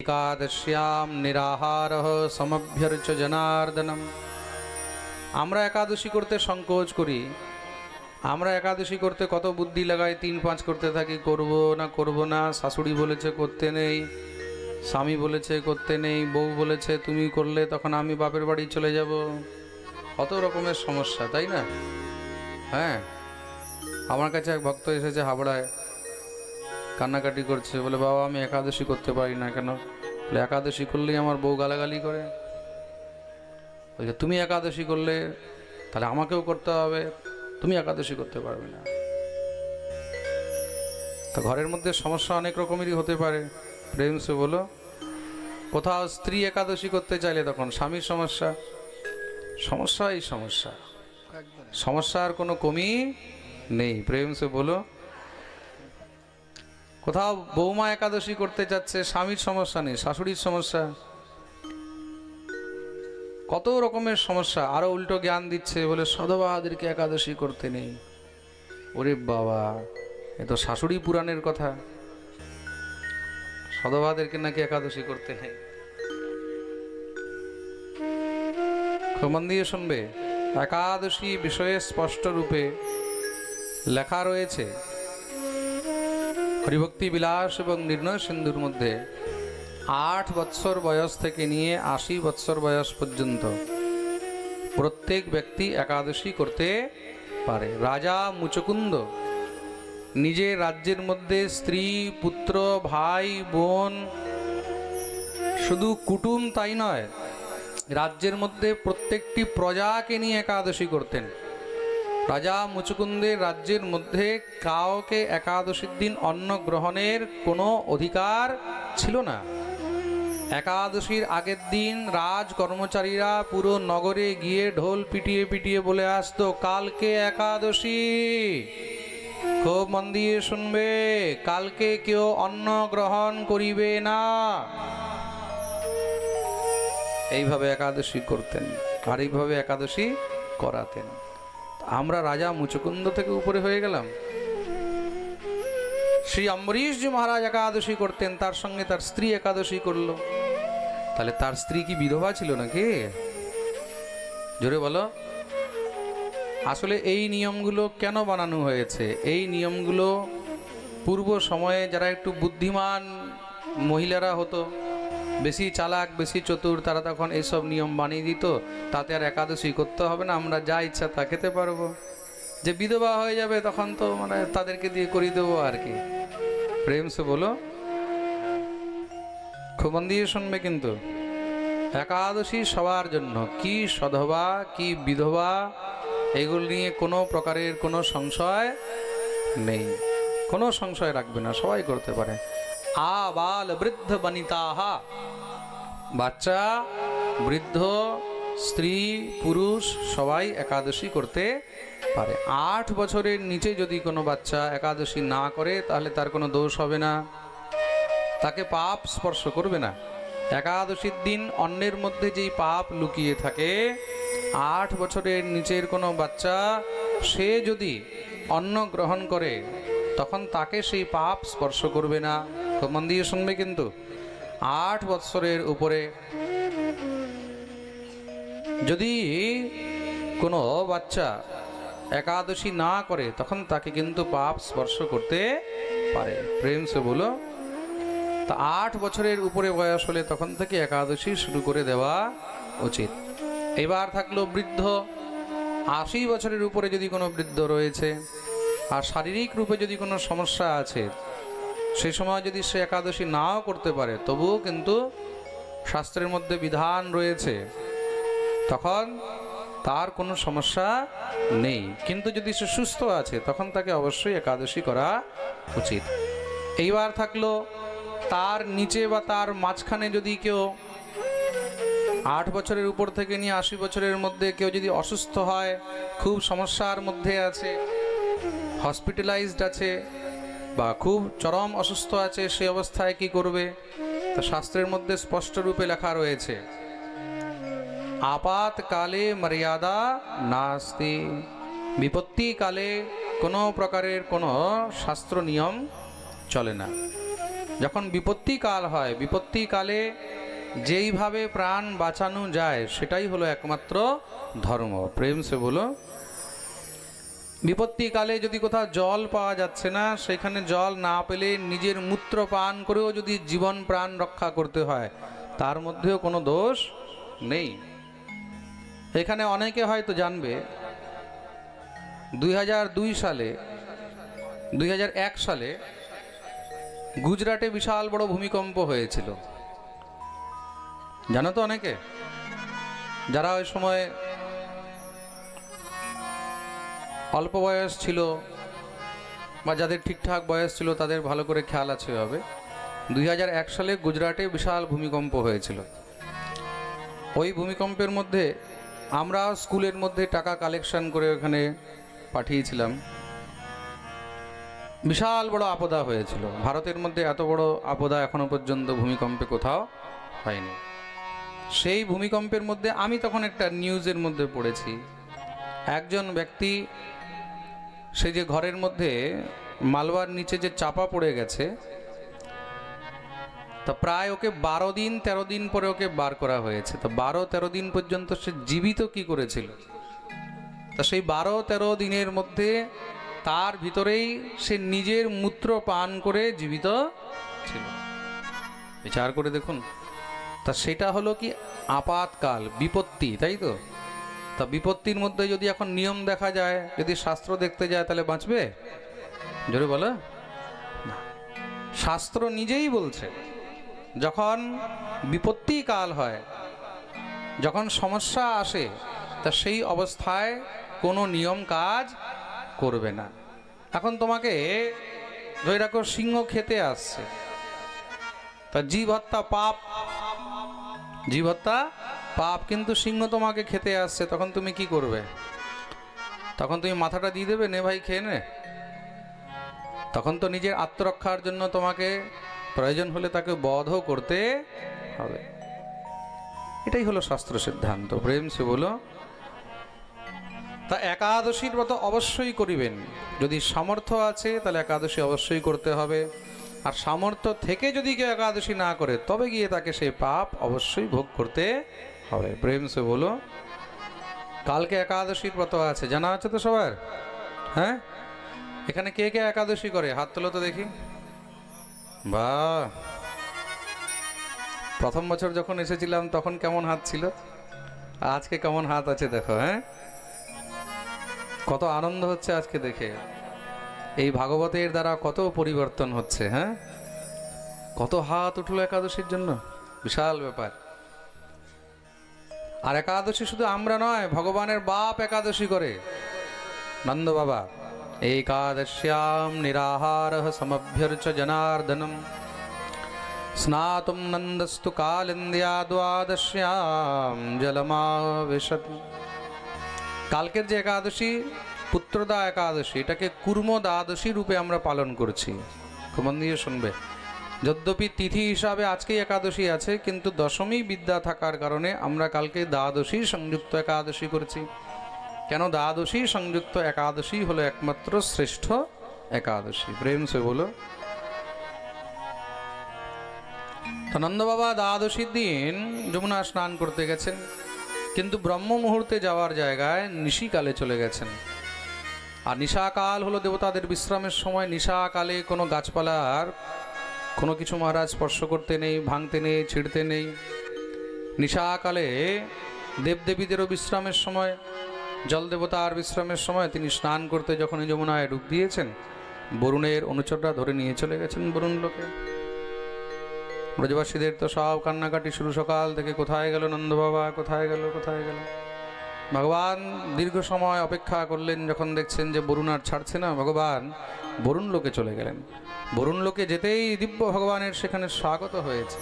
एकादश्यां निराहारः समभ्यर्च जनार्दनम। আমরা একাদশী করতে সংকোচ করি, আমরা একাদশী করতে কত বুদ্ধি লাগাই, 3-5 করতে থাকি, করব না, শাশুড়ি বলেছে করতে নেই, স্বামী বলেছে করতে নেই, বউ বলেছে তুমি করলে তখন আমি বাপের বাড়ি চলে যাব, কত রকমের সমস্যা, তাই না? হ্যাঁ, আমার কাছে এক ভক্ত এসেছে হাবড়ায়, কান্নাকাটি করছে, বলে বাবা আমি একাদশী করতে পারি না। কেন? বলে একাদশী করলেই আমার বউ গালাগালি করে। বলছে তুমি একাদশী করলে তাহলে আমাকেও করতে হবে, তুমি একাদশী করতে পারবে না। তা ঘরের মধ্যে সমস্যা অনেক রকমেরই হতে পারে, প্রেম সে বলো। কোথাও স্ত্রী একাদশী করতে চাইলে তখন স্বামীর সমস্যা, সমস্যাই সমস্যা, সমস্যার কোনো কমি নেই, প্রেম সে বলো। কোথাও বৌমা একাদশী করতে যাচ্ছে, স্বামীর সমস্যা নেই, শাশুড়ির সমস্যা, কত রকমের সমস্যা। আরো উল্টো জ্ঞান দিচ্ছে, বলে সধবাদেরকে একাদশী করতে নেই। ওরে বাবা, এ তো শাশুড়ি পুরাণের কথা, সধবাদেরকে নাকি একাদশী করতে নেই। খুব মন দিয়ে শুনবে, একাদশী বিষয়ে স্পষ্ট রূপে লেখা রয়েছে হরিভক্তি বিলাস এবং নির্ণয় সিন্ধুর মধ্যে। 8 বৎসর বয়স থেকে নিয়ে 80 বৎসর বয়স পর্যন্ত প্রত্যেক ব্যক্তি একাদশী করতে পারে। রাজা মুচকুন্দ নিজের রাজ্যের মধ্যে স্ত্রী, পুত্র, ভাই, বোন, শুধু কুটুম তাই নয়, রাজ্যের মধ্যে প্রত্যেকটি প্রজাকে নিয়ে একাদশী করতেন। রাজা মুচকুন্দের রাজ্যের মধ্যে কাউকে একাদশীর দিন অন্ন গ্রহণের কোনো অধিকার ছিল না। একাদশীর আগের দিন রাজ কর্মচারীরা পুরো নগরে গিয়ে ঢোল পিটিয়ে পিটিয়ে বলে আসতো, কালকে একাদশী, খুব মন দিয়ে শুনবে, কালকে কেউ অন্ন গ্রহণ করিবে না। এইভাবে একাদশী করতেন আর এইভাবে একাদশী করাতেন। আমরা রাজা মুচকুন্দ থেকে উপরে হয়ে গেলাম। শ্রী অম্বরীশজি মহারাজ একাদশী করতেন, তার সঙ্গে তার স্ত্রী একাদশী করলো। তাহলে তার স্ত্রী কি বিধবা ছিল নাকি? জোরে বলো। আসলে এই নিয়মগুলো কেন বানানো হয়েছে? এই নিয়মগুলো পূর্ব সময়ে যারা একটু বুদ্ধিমান মহিলারা হতো, বেশি চালাক, বেশি চতুর, তারা তখন এইসব নিয়ম বানিয়ে দিত, তাতে আর একাদশী করতে হবে না, আমরা যা ইচ্ছা তা খেতে পারবো। যে বিধবা হয়ে যাবে তখন তো মানে তাদেরকে দিয়ে করিয়ে দেবো আর কি। প্রেম সে বলো, খুব মন দিয়ে শুনবে কিন্তু। একাদশী সবার জন্য, কি সধবা কি বিধবা এগুলো নিয়ে কোনো প্রকারের কোনো সংশয় নেই, কোনো সংশয় রাখবে না, সবাই করতে পারে। আবাল বৃদ্ধ বনিতাহা, বাচ্চা, বৃদ্ধ, স্ত্রী, পুরুষ সবাই একাদশী করতে পারে। 8 বছরের নিচে যদি কোনো বাচ্চা একাদশী না করে তাহলে তার কোনো দোষ হবে না, তাকে পাপ স্পর্শ করবে না। একাদশীর দিন অন্নের মধ্যে যেই পাপ লুকিয়ে থাকে, 8 বছরের নিচের কোনো বাচ্চা সে যদি অন্ন গ্রহণ করে তখন তাকে সেই পাপ স্পর্শ করবে না। খুব মন দিয়ে শুনবে কিন্তু। 8 বৎসরের উপরে যদি কোনো বাচ্চা একাদশী না করে তখন তাকে কিন্তু পাপ স্পর্শ করতে পারে। প্রেম সে বলো। তা 8 বছরের উপরে বয়স হলে তখন থেকে একাদশী শুরু করে দেওয়া উচিত। এবার থাকলো বৃদ্ধ। 80 বছরের উপরে যদি কোনো বৃদ্ধ রয়েছে আর শারীরিক রূপে যদি কোনো সমস্যা আছে, সেই সময় যদি সে একাদশী নাও করতে পারে, তবুও কিন্তু শাস্ত্রের মধ্যে বিধান রয়েছে, তখন তার কোনো সমস্যা নেই। কিন্তু যদি সে সুস্থ আছে তখন তাকে অবশ্যই একাদশী করা উচিত। এইবার থাকলো তার নিচে বা তার মাঝখানে যদি কেউ 8 বছরের উপর থেকে নিয়ে 80 বছরের মধ্যে কেউ যদি অসুস্থ হয়, খুব সমস্যার মধ্যে আছে, হসপিটালাইজড আছে বা খুব চরম অসুস্থ আছে, সে অবস্থায় কি করবে? তো শাস্ত্রের মধ্যে স্পষ্ট রূপে লেখা রয়েছে, আপাতকালে মর্যাদা নাস্তি। বিপত্তিকালে কোনো প্রকারের কোনো শাস্ত্র নিয়ম চলে না। যখন বিপত্তি কাল হয়, বিপত্তি কালে যেইভাবে প্রাণ বাঁচানো যায় সেটাই হলো একমাত্র ধর্ম। প্রেম সে বলো। বিপত্তিকালে যদি কোথাও জল পাওয়া যাচ্ছে না, সেখানে জল না পেলে নিজের মূত্র পান করেও যদি জীবন প্রাণ রক্ষা করতে হয়, তার মধ্যেও কোনো দোষ নেই। এখানে অনেকে হয়তো জানবে 2001 সালে গুজরাটে বিশাল বড় ভূমিকম্প হয়েছিল, জানো তো অনেকে? যারা ওই সময় অল্প বয়স ছিল বা যাদের ঠিকঠাক বয়স ছিল তাদের ভালো করে খেয়াল আছে হবে। 2001 সালে গুজরাটে বিশাল ভূমিকম্প হয়েছিল। ওই ভূমিকম্পের মধ্যে আমরা স্কুলের মধ্যে টাকা কালেকশন করে ওখানে পাঠিয়েছিলাম। বিশাল বড় আপদা হয়েছিল। ভারতের মধ্যে এত বড় আপদা এখনো পর্যন্ত ভূমিকম্পে কোথাও হয়নি। সেই ভূমিকম্পের মধ্যে আমি তখন একটা নিউজের মধ্যে পড়েছি, একজন ব্যক্তি সে যে ঘরের মধ্যে মালবার নিচে যে চাপা পড়ে গেছে, তা প্রায় ওকে 12 দিন 13 দিন পরে ওকে বার করা হয়েছে। তো 12-13 দিন পর্যন্ত সে জীবিত কি করেছিল? তা সেই 12-13 দিনের মধ্যে তার ভিতরেই সে নিজের মূত্র পান করে জীবিত ছিল। বিচার করে দেখুন। তা সেটা হলো কি আপাতকাল, বিপত্তি, তাই তো? তা বিপত্তির মধ্যে যদি এখন নিয়ম দেখা যায়, যদি শাস্ত্র দেখতে যায়, তাহলে বাঁচবে? জোরে বলো না। শাস্ত্র নিজেই বলছে যখন বিপত্তি কাল হয়, যখন সমস্যা আসে, তা সেই অবস্থায় কোনো নিয়ম কাজ করবে না। এখন তোমাকে ধরে রাখো সিংহ খেতে আসছে, তা জীব হত্যা পাপ, জীব হত্যা পাপ, কিন্তু সিংহ তোমাকে খেতে আসছে, তখন তুমি কি করবে? তখন তুমি মাথাটা দিয়ে দেবে, নে ভাই খেয়ে নে? তখন তো নিজের আত্মরক্ষার জন্য তোমাকে প্রয়োজন হলে তাকে বধও করতে হবে। এটাই হলো শাস্ত্র সিদ্ধান্ত। প্রেম সে বলো। তা একাদশীর ব্রত অবশ্যই করিবেন। যদি সামর্থ্য আছে তাহলে একাদশী অবশ্যই করতে হবে। আর সামর্থ্য থেকে যদি কেউ একাদশী না করে, তবে গিয়ে তাকে সেই পাপ অবশ্যই ভোগ করতে হবে। প্রেম সে বলো। কালকে একাদশীর ব্রত আছে, জানা আছে তো সবার? হ্যাঁ, এখানে কে কে একাদশী করে হাত তোলো তো দেখি। বাহ, প্রথম বছর যখন এসেছিলাম তখন কেমন হাত ছিল, আজকে কেমন হাত আছে দেখো। হ্যাঁ, কত আনন্দ হচ্ছে আজকে দেখে। এই ভাগবতের দ্বারা কত পরিবর্তন হচ্ছে। হ্যাঁ, কত হাত উঠলো একাদশীর জন্য, বিশাল ব্যাপার। আর একাদশী শুধু আমরা নয়, ভগবানের বাপ একাদশী করে, নন্দ বাবা। একাদশ্যাম নিরাহার সমভ্যর্চ জনার্দনম স্নাতুম নন্দস্তু কালিন্দ্যা দ্বাদশ্যাম জলমাবিশত। কালকের যে একাদশী পুত্রদা একাদশী, এটাকে কুর্ম দ্বাদশী রূপে আমরা পালন করছি। খুব মন দিয়ে শুনবে। যদ্যপি তিথি হিসাবে আজকেই একাদশী আছে, কিন্তু দশমী বিদ্যা থাকার কারণে আমরা কালকে দ্বাদশী সংযুক্ত একাদশী করছি। কেন? দ্বাদশী সংযুক্ত একাদশী হলো একমাত্র শ্রেষ্ঠ একাদশী। প্রেম সে বলো। নন্দ বাবা দ্বাদশীর দিন যমুনা স্নান করতে গেছেন, কিন্তু ব্রহ্ম মুহূর্তে যাওয়ার জায়গায় নিশিকালে চলে গেছেন। আর নিশাকাল হলো দেবতাদের বিশ্রামের সময়। নিশাকালে কোনো গাছপালার কোনো কিছু মহারাজ স্পর্শ করতে নেই, ভাঙতে নেই, ছিঁড়তে নেই। নিশাকালে দেবদেবীদেরও বিশ্রামের সময়, জল দেবতার বিশ্রামের সময় তিনি স্নান করতে যখন যমুনায় ডুব দিয়েছেন, বরুণের অনুচররা ধরে নিয়ে চলে গেছেন বরুণ লোকে। ব্রজবাসীদের তো সব কান্নাকাটি শুরু, সকাল থেকে কোথায় গেল নন্দ বাবা, কোথায় গেল, কোথায় গেল। ভগবান দীর্ঘ সময় অপেক্ষা করলেন, যখন দেখছেন যে বরুণ আর ছাড়ছে না, ভগবান বরুণ লোকে চলে গেলেন। বরুণ লোকে যেতেই দিব্য ভগবানের সেখানে স্বাগত হয়েছে।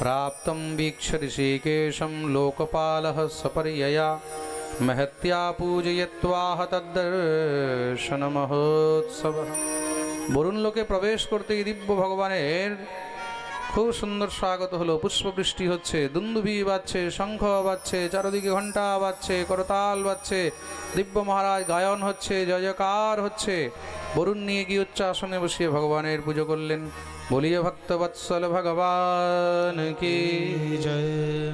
প্রাপ্তম বীক্ষ ঋষিকেশম লোকপালঃ সপর্যয়া महत्या पूजयत्वाह तद्दर्शन महोत्सव। বরুণ লোকে প্রবেশ করতেই দিব্য ভগবানের খুব সুন্দর স্বাগত হলো। পুষ্পবৃষ্টি হচ্ছে, দুন্দুভি বাজছে, শঙ্খ বাজছে, চারদিকে ঘণ্টা বাজছে, করতাল বাজছে, দিব্য মহারাজ গায়ন হচ্ছে, জয় জয়কার হচ্ছে। বরুণ নিয়ে গিয়ে উচ্চ আসনে বসিয়ে ভগবানের পুজো করলেন। বলিয়ে ভক্তবৎসল ভগবান কি জয়।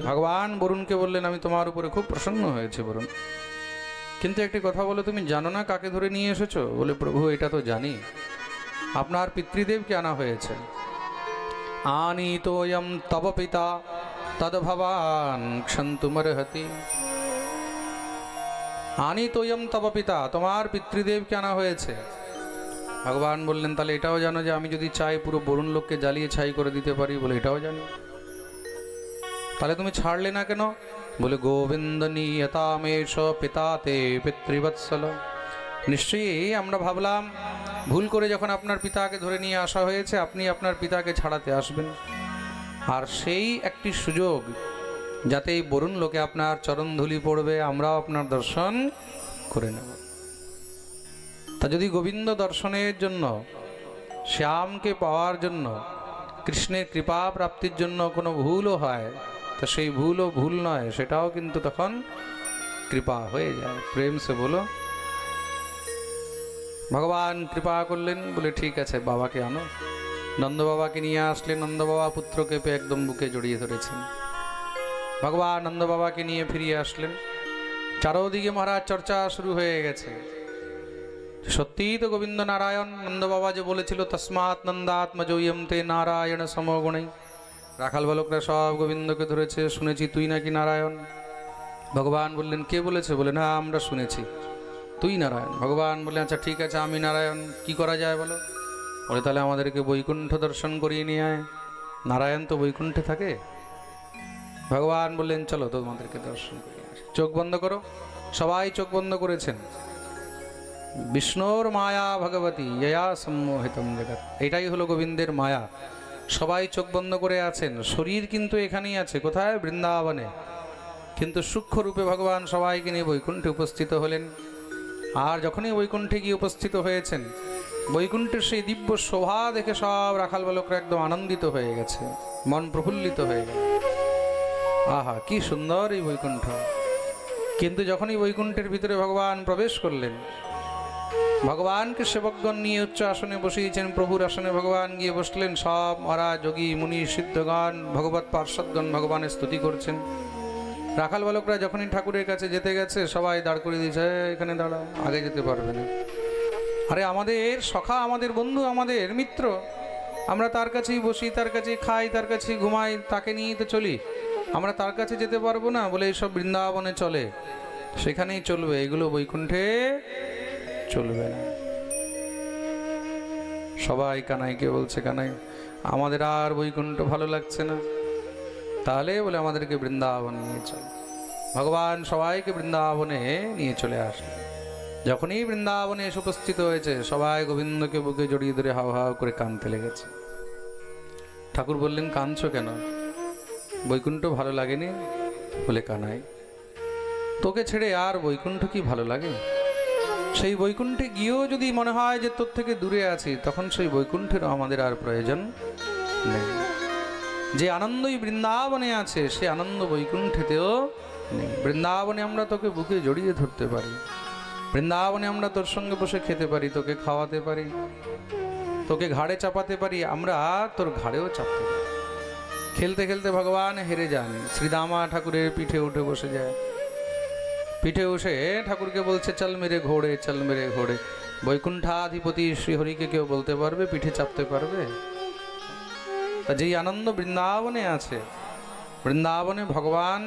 ভগবান বরুণকে বললেন, আমি তোমার উপরে খুব প্রসন্ন হয়েছে বরুণ, কিন্তু একটি কথা বলো, তুমি জানো না কাকে ধরে নিয়ে এসেছো? বলে, প্রভু এটা তো জানি, আপনার পিতৃদেবকে আনা হয়েছে। আনীতোয়ম তব পিতা তদ ভবান ক্ষন্তমর্হতি। আনীতোয়ম তব পিতা, তোমার পিতৃদেবকে আনা হয়েছে। ভগবান বললেন, তাহলে এটাও জানো যে আমি যদি চাই পুরো বরুণ লোককে জ্বালিয়ে ছাই করে দিতে পারি? বলে, এটাও জানি। তাহলে তুমি ছাড়লে না কেন? বলে, গোবিন্দ নিয়তামেশ পিতা তে পিতৃবৎসল। নিশ্চয়ই আমরা ভাবলাম ভুল করে যখন আপনার পিতাকে ধরে নিয়ে আসা হয়েছে, আপনি আপনার পিতাকে ছাড়াতে আসবেন, আর সেই একটি সুযোগ যাতে এই বরুণ লোকে আপনার চরণধুলি পড়বে, আমরাও আপনার দর্শন করে নেব। তা যদি গোবিন্দ দর্শনের জন্য, শ্যামকে পাওয়ার জন্য, কৃষ্ণের কৃপা প্রাপ্তির জন্য কোনো ভুলও হয়, তো সেই ভুলও ভুল নয়, সেটাও কিন্তু তখন কৃপা হয়ে যায়। প্রেম সে বলো। ভগবান কৃপা করলেন, বলে ঠিক আছে, বাবাকে আনো। নন্দ বাবাকে নিয়ে আসলেন। নন্দ বাবা পুত্রকে পেয়ে একদম বুকে জড়িয়ে ধরেছেন। ভগবান নন্দ বাবাকে নিয়ে ফিরিয়ে আসলেন। চারোদিকে মহারাজ চর্চা শুরু হয়ে গেছে। সত্যিই তো গোবিন্দ নারায়ণ। নন্দ বাবা যে বলেছিল, তস্মাৎ নন্দাত্মজোয়ম তে নারায়ণ সমগুণৈ। রাখাল বালকরা সব গোবিন্দকে ধরেছে, শুনেছি তুই নাকি নারায়ণ। ভগবান বললেন, কে বলেছে? বলে, না, আমরা শুনেছি তুই নারায়ণ। ভগবান বললেন, আচ্ছা ঠিক আছে, আমি নারায়ণ, কি করা যায় বলো? বলে, তাহলে আমাদেরকে বৈকুণ্ঠ দর্শন করিয়ে নিয়ে আয়, নারায়ণ তো বৈকুণ্ঠে থাকে। ভগবান বললেন, চলো তোমাদেরকে দর্শন করিয়ে আসি। চোখ বন্ধ করো। সবাই চোখ বন্ধ করেছেন। বিষ্ণুর মায়া ভগবতী ইয়া সম্মোহিতম জগৎ। এটাই হলো গোবিন্দের মায়া। সবাই চোখ বন্ধ করে আছেন, শরীর কিন্তু এখানেই আছে। কোথায়? বৃন্দাবনে। কিন্তু সূক্ষ্ম রূপে ভগবান সবাইকে নিয়ে বৈকুণ্ঠে উপস্থিত হলেন। আর যখনই বৈকুণ্ঠে গিয়ে উপস্থিত হয়েছেন, বৈকুণ্ঠের সেই দিব্য শোভা দেখে সব রাখাল বালকরা একদম আনন্দিত হয়ে গেছে, মন প্রফুল্লিত হয়ে গেল। আহা, কি সুন্দর এই বৈকুণ্ঠ! কিন্তু যখনই বৈকুণ্ঠের ভিতরে ভগবান প্রবেশ করলেন, ভগবানকে সেবকগণ নিয়ে উচ্চ আসনে বসিয়েছেন। প্রভুর আসনে ভগবান গিয়ে বসলেন। সব মহারাজ, যোগী, মুনি, সিদ্ধগণ, ভগবৎ পার্ষদগণ ভগবানের স্তুতি করছেন। রাখাল বালকরা যখনই ঠাকুরের কাছে যেতে গেছে, সবাই দাঁড় করে দিয়েছে, এখানে দাঁড়াও, আগে যেতে পারবে না। আরে আমাদের সখা, আমাদের বন্ধু, আমাদের মিত্র, আমরা তার কাছেই বসি, তার কাছেই খাই, তার কাছেই ঘুমাই, তাকে নিয়েই তো চলি, আমরা তার কাছে যেতে পারবো না? বলে, এইসব বৃন্দাবনে চলে, সেখানেই চলবে, এগুলো বৈকুণ্ঠে চলবে না। সবাই কানাইকে বলছে, কানাই আমাদের আর বৈকুণ্ঠ ভালো লাগছে না, তাহলে বলে আমাদেরকে বৃন্দাবন নিয়ে চল। ভগবান সবাইকে বৃন্দাবনে নিয়ে চলে আসলেন। যখনই বৃন্দাবনে এসে উপস্থিত হয়েছে, সবাই গোবিন্দকে বুকে জড়িয়ে ধরে হাও হাও করে কাঁদতে লেগেছে। ঠাকুর বললেন, কাঁদছো কেন? বৈকুণ্ঠ ভালো লাগেনি? বলে, কানাই তোকে ছেড়ে আর বৈকুণ্ঠ কি ভালো লাগে? সেই বৈকুণ্ঠে গিয়েও যদি মনে হয় যে তোর থেকে দূরে আছি, তখন সেই বৈকুণ্ঠেরও আমাদের আর প্রয়োজন নেই। যে আনন্দই বৃন্দাবনে আছে, সে আনন্দ বৈকুণ্ঠেতেও নেই। বৃন্দাবনে আমরা তোকে বুকে জড়িয়ে ধরতে পারি, বৃন্দাবনে আমরা তোর সঙ্গে বসে খেতে পারি, তোকে খাওয়াতে পারি, তোকে ঘাড়ে চাপাতে পারি, আমরা তোর ঘাড়েও চাপতে পারি। খেলতে খেলতে ভগবান হেরে যান, শ্রীদামা ঠাকুরের পিঠে উঠে বসে যায়। পিঠে বসে ঠাকুরকে বলছে, চল মেরে ঘোড়ে, চল মেরে ঘোড়ে। বৈকুণ্ঠাধিপতি শ্রীহরিকে কেউ বলতে পারবে, পিঠে চাপতে পারবে? যেই আনন্দ বৃন্দাবনে আছে, বৃন্দাবনে ভগবান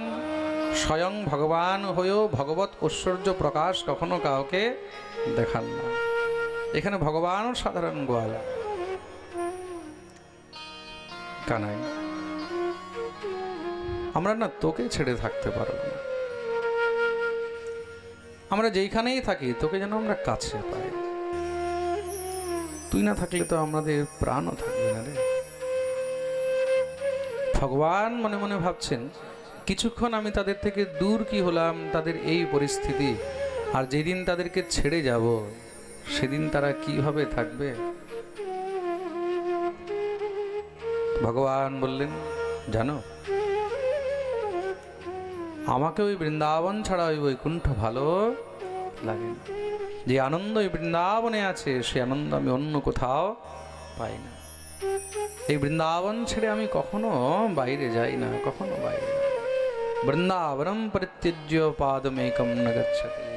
স্বয়ং ভগবান হয়েও ভগবত ঐশ্বর্য প্রকাশ কখনো কাউকে দেখান না। এখানে ভগবানও সাধারণ গোয়ালা। কানাই, আমরা না তোকে ছেড়ে থাকতে পারবো না। আমরা যেইখানেই থাকি, তোকে যেন আমরা কাছে পাই। তুই না থাকলে তো আমাদের প্রাণও থাকবে না রে। ভগবান মনে মনে ভাবছেন, কিছুক্ষণ আমি তাদের থেকে দূর কি হলাম, তাদের এই পরিস্থিতি, আর যেদিন তাদেরকে ছেড়ে যাব, সেদিন তারা কিভাবে থাকবে? ভগবান বললেন, জানো, আমাকে ওই বৃন্দাবন ছাড়া ওই বৈকুণ্ঠ ভালো লাগে না। যে আনন্দ ওই বৃন্দাবনে আছে, সে আনন্দ আমি অন্য কোথাও পাই না। এই বৃন্দাবন ছেড়ে আমি কখনো বাইরে যাই না, কখনো বাইরে যাই না। বৃন্দাবনম পরিত্যজ্য পাদমেকম ন গচ্ছতি।